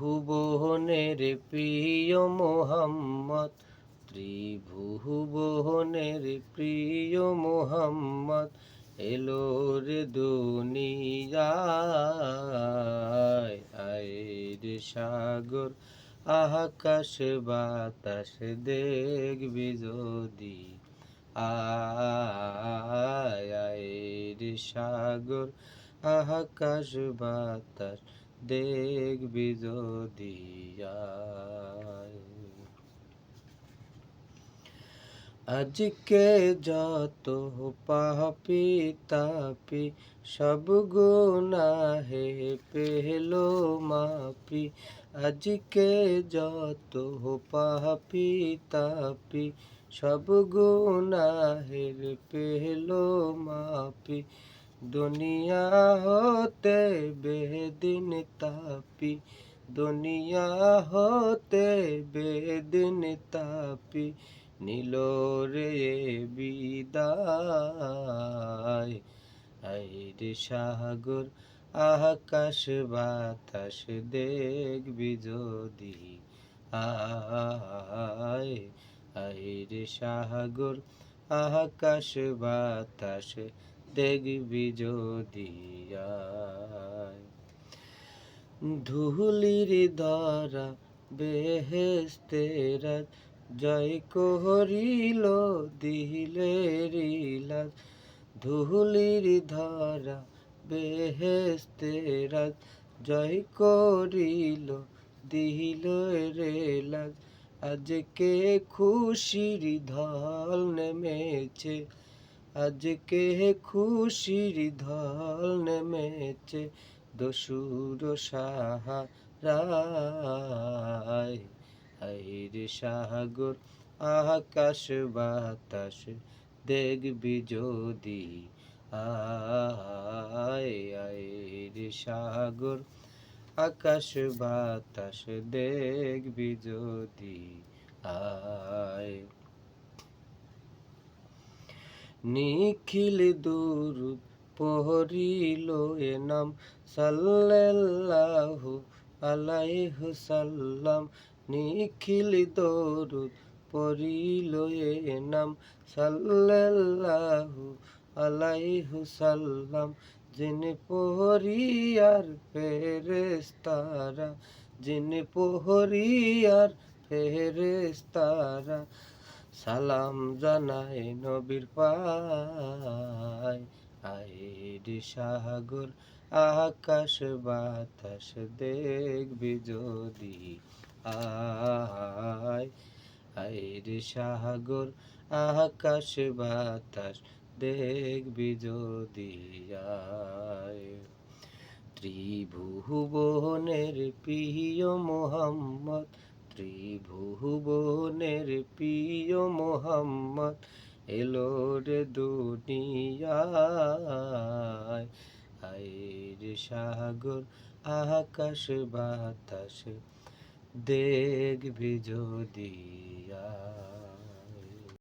ত্রিভুবনের প্রিয় মোহাম্মদ, ত্রিভুবনের প্রিয় মোহাম্মদ এলো রে দুনিয়ায়। আয় রে সাগর আকাশ বাতাস দেখবি যদি, আয় রে সাগর আকাশ বাতাস দেখবি যদি আয়। আজকে যত পাপী তাপি সব গুনাহে পেলো মাপি, আজকে যত পাপী তাপি সব গুনাহের পেলো মাপি, দুনিয়া হতে বেদিন তাপি, দুনিয়া হতে বেদিন তাপি নিল রে বিদায়। আইরে সাগর আকাশ বাতাস দেখবি যদি, আয় আইরে সাগর আকাশ বাতাস দেখবি যদি আয়। ধুলির ধরা বেহেস্তেরা জয় করিল দিলের লাজ, ধুলির ধরা বেহেস্তেরা জয় করিল দিলের লাজ। আজকে খুশির ঢল নেমেছে, আজকে খুশির ঢল নেমেছে দস্যুর সাহারায়। আইরে সাগর আকাশ বাতাস দেখবি যদি, আয় আইরে সাগর আকাশ বাতাস দেখবি যদি আয়। নিখিল দুরুদ পড়িল এ নাম সাল্লাল্লাহু আলাইহি সাল্লাম, নিখিল দরুদ পড়িল এ নাম সাল্লাল্লাহু আলাইহি সাল্লাম। যিনি পড়িয়ার ফেরেশতারা, যিনি পড়িয়ার ফেরেশতারা সালাম জানায় নবীর পায়। আইরে সাগর আকাশ বাতাস দেখবি যদি, আয় আইরে সাগর আকাশ বাতাস দেখবি যদি আয়। ত্রিভুবনের প্রিয় মোহাম্মদ, ত্রিভুবনের প্রিয় মোহাম্মদ এলো রে দুনিয়ায়। আইরে সাগর আকাশ বাতাস দেখবি যদি আয়।